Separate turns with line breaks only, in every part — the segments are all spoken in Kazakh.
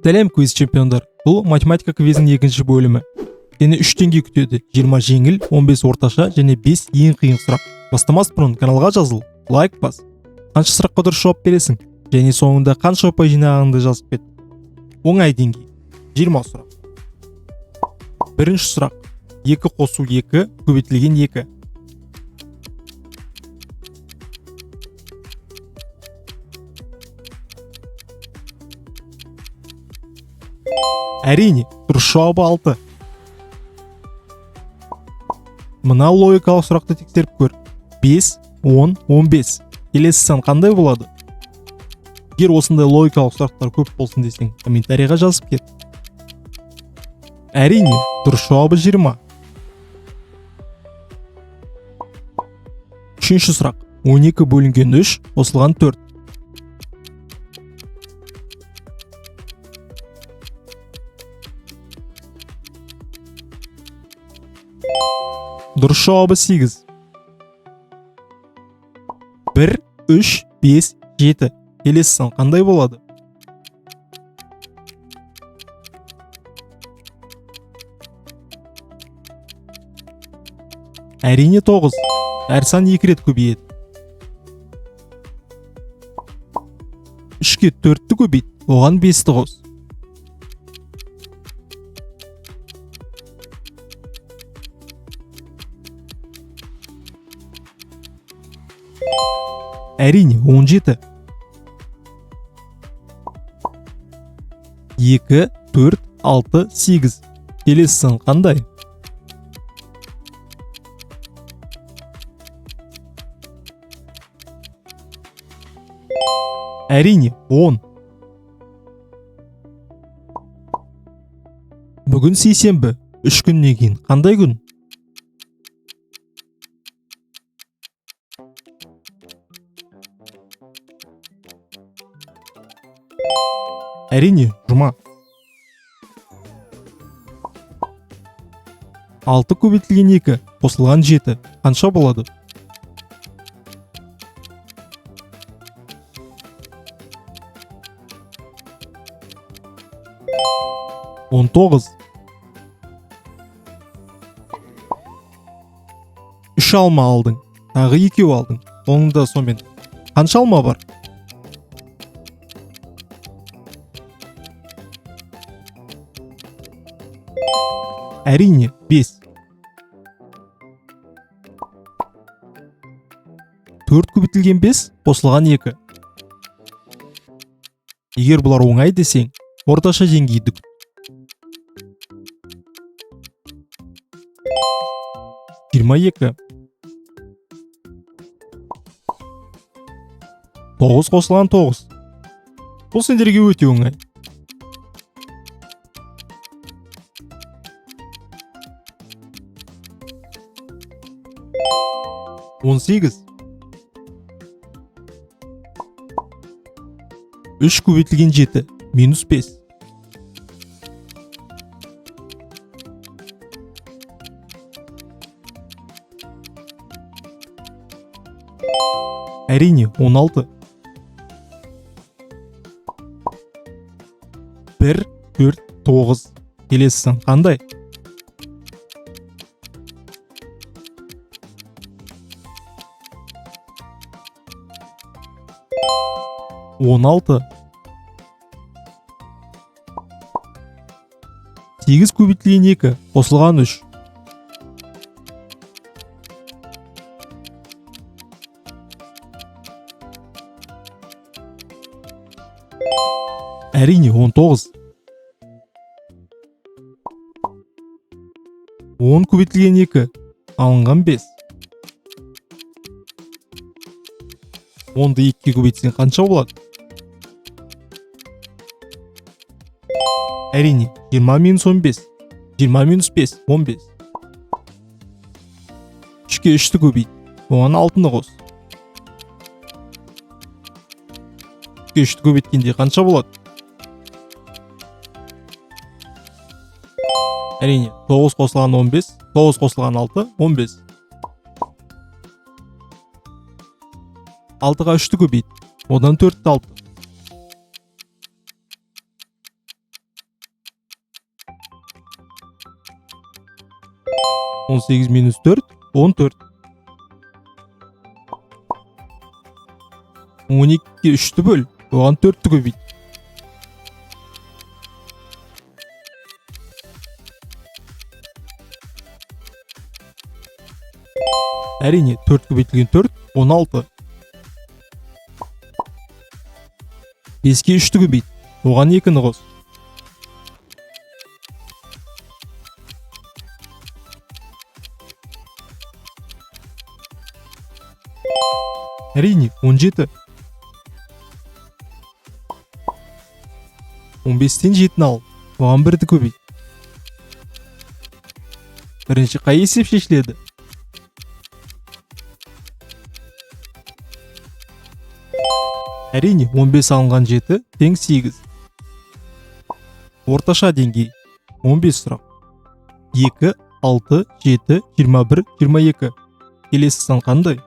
Сәлем квиз чемпиондар. Бұл математика квизінің екінші бөлімі. Сені 3 деңгей күтеді. 20 жеңіл, 15 орташа және 5 ең қиын сұрақ. Бастамас бұрын каналға жазыл, лайк бас. Қанша сұраққа дұрыс жауап бересің? Және соңында қанша ұпай жинағаныңды жазып кет. Оңай деңгей. 20 сұрақ. Бірінші сұрақ. 2 қосу 2 көбейтілген 2. Әрине, дұрыс жауабы 6. Мына логикалық сұрақты тексеріп көр. 5, 10, 15. Келесі сан қандай болады? Егер осындай логикалық сұрақтар көп болсын десең, комментарийға жазып кет. Әрине, дұрыс жауабы 20. Үшінші сұрақ. 12 бөлінген 3 қосылған 4. Дұрыс жауабы 8. 1, 3, 5, 7. Келесі сан қандай болады? Әрине 9. Әр сан 2 рет көбейеді. 3-ке 4-ті көбейт, оған 5-ті қос. Әрине 17. 2, 4, 6, 8. Келесі сан қандай? Әрине 10. Бүгін сейсенбі. 3 күннен кейін қандай күн? Әрине, жұма. 6 көбейтілген 2 қосылған 7 қанша болады? Он 9. 3 алма алдың, тағы 2 алдың. Оныңда сонымен қанша алма бар? Әрине 5. 4 көбейтілген 5 қосылған 2. Егер бұлар оңай десең, орташа деңгейді күт. 22. 9 қосылған 9. Бұл сендерге өте оңай. 18. 3 көбейтілген 7 минус 5. Әрине 16. 1, 4, 9. Келесі сан қандай? Он 6. 8 көбейтілген 2 қосылған 3. Әрине 19. 10 көбейтілген 2 алынған 5. 10-ды 2-ге көбейтсең қанша болады? Әрине 20 минус 15. 20 минус 5, 15. 3-ке 3-ті көбейт, оған 6-ны қос. 3-ке 3-ті көбейткенде қанша болады? Әрине 9 қосылған 15, 9 қосылған 6, 15. 6-ға 3-ті көбейт, одан 4-ті 6. 18 минус 4 14. 12'ye 3'tü böl. Оған 4'tü көбейт. Әрине 4 көбейтілген 4 16. 5'ке 3'tü көбейт. Оған 2'ni қос. Әрине 17. 15'тен 7'ni ал. Оған 1'ді көбейт. Бірінші қай есеп шешіледі? Әрине 15 алынған 7 тең 8. Орташа деңгей 15 сұрақ. 2, 6, 7, 21, 22. Келесі сан қандай?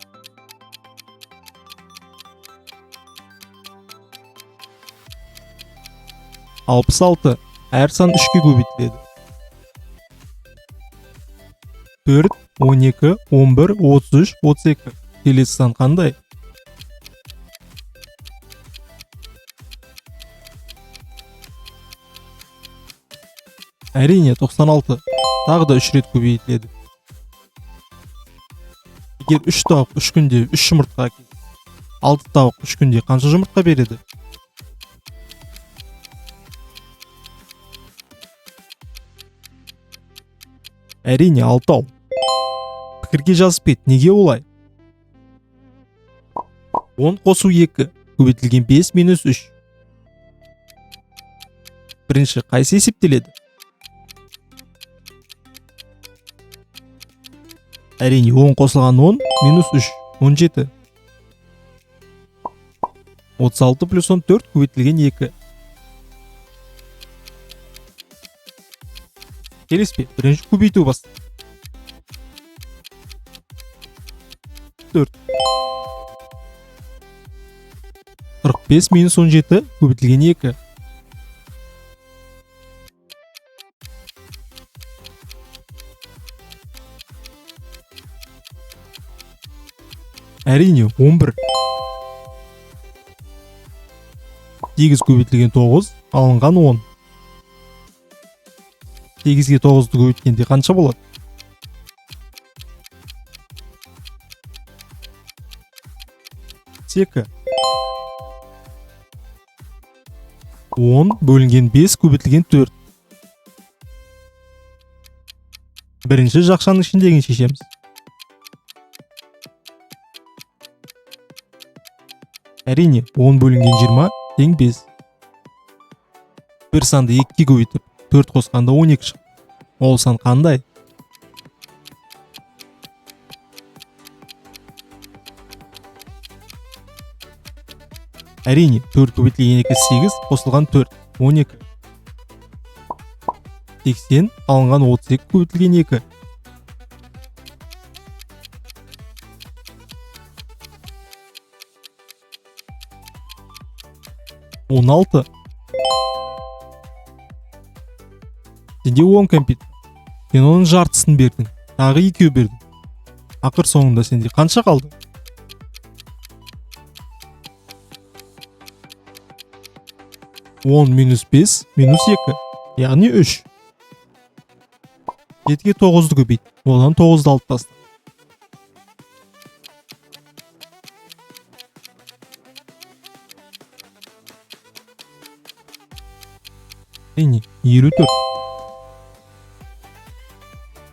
Алпыс алты. Әр сан 3-ке көбейтіледі. 4, 12, 11, 33, 32. Келесі сан қандай? Әрине 96. Тағы да 3 рет көбейтіледі. Егер 3 тауық 3 күнде 3 жұмыртқа әкелсе, 6 тауық 3 күнде қанша жұмыртқа береді? Әрине 6. Пікірге жазып кет, неге олай? 10 қосу 2 көбейтілген 5 минус 3. Бірінші қайсы есептеледі? Әрине 10 қосылған 10 минус 3 17. 36 плюс 14 көбейтілген 2. Келеспе, бірінші көбейту басты. 4. 45 минус 17 көбейтілген 2. Әрине 11. 8 көбейтілген 9 алынған 10. 8-ге 9-ды көбейткенде қанша болады? Сека. 10 бөлінген 5 көбейтілген 4. Бірінші жақшаның ішіндегін шешеміз. Әрине 10 бөлінген 20 тең 5. Бір санды 2-ге көбейтіп 4 қосқанда 12 шықты. Ол сан қандай? Әрине 4 көбейтілген 2 8 қосылған 4 12. 80 алынған 32 көбейтілген 2. Он алты. Сенде 10 компьютер. Сен оның жартысын бердің. Тағы 2 бердің. Ақыр соңында сенде қанша қалды? Он минус 5 минус 2. Яғни 3. 7-ге 9-ды көбейт. Одан 9-ды алып таста. Әрине 24.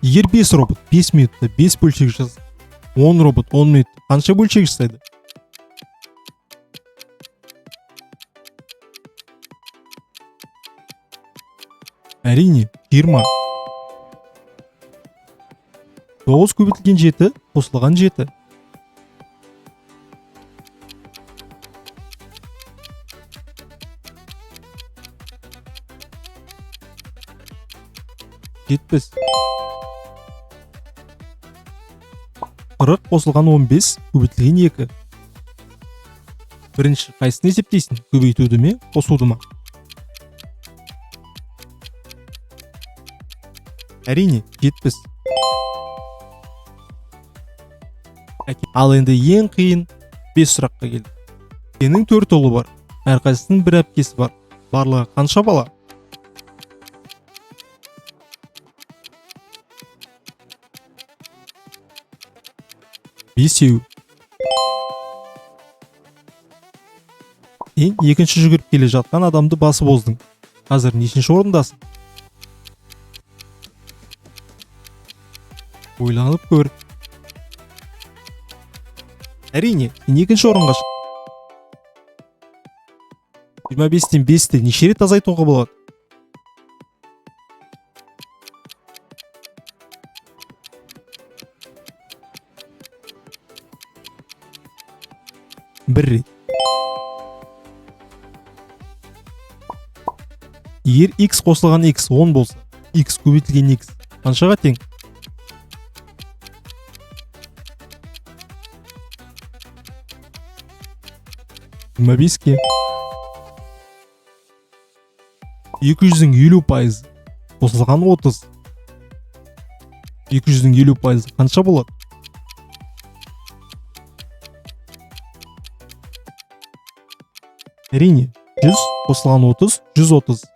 Егер 5 робот 5 минутта 5 бөлшек жасайды, 10 робот 10 минутта қанша бөлшек жасайды? Әрине 20. 9 көбейтілген 7 қосылған 7. Жетпіс. 40 қосылған 15 көбейтілген 2. Бірінші қайсыны есептейсің? Көбейтуді ме, қосуды ма? Әрине 70. Ал енді ең қиын 5 сұраққа келді. Сенің 4 ұлы бар. Әрқайсысының бір әпкесі бар. Барлығы қанша бала? Бесеу. Сен екінші жүгіріп келе жатқан адамды басып оздың. Қазір нешінші орындасың? Ойланып көр. Әрине, сен екінші орынға шық. 25-тен 5-ті неше рет азайтуға болады? Бір рет. Егер x қосылған x 10 болса, x көбейтілген x қаншаға тең? Жиырма беске. 200-дің 50% қосылған 30. 200-дің 50% қанша болады? Әрине, 100 қосылған 30, 130.